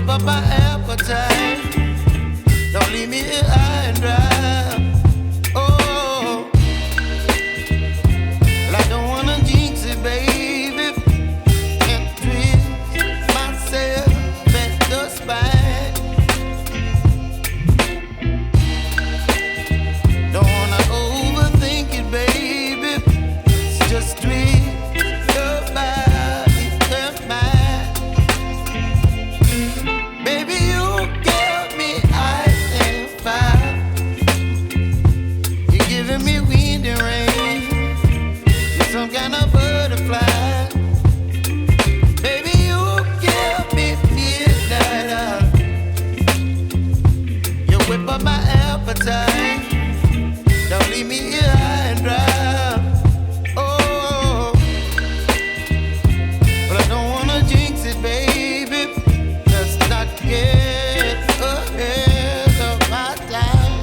whip up my appetite. Don't leave me here high and dry. Oh, well, I don't wanna jinx it, baby, and twist myself at the spine. Don't wanna overthink it, baby. It's just twist your body and mine. Baby, you give me ice and fire. You're giving me wind and rain. You're some kind of butterfly. Baby, you give me midnight. You whip up my appetite. Don't leave me here high and dry. Oh, but I don't wanna jinx it, baby. Let's not get ahead of my time.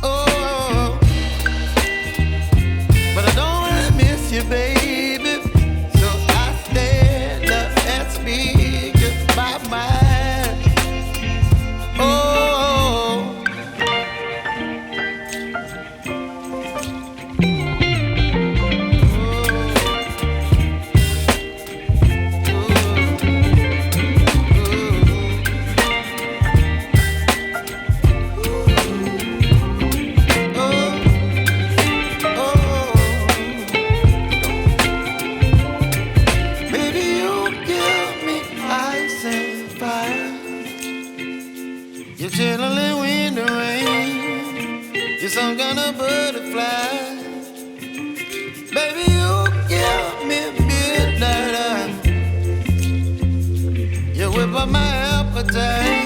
Oh, but I don't wanna miss you, baby. So I stand up and speak just my mind. Oh. Baby, you give me ice and fire. You're chilling wind and rain. You're some kind of butterfly. Baby, you give me midnight. You whip up my appetite.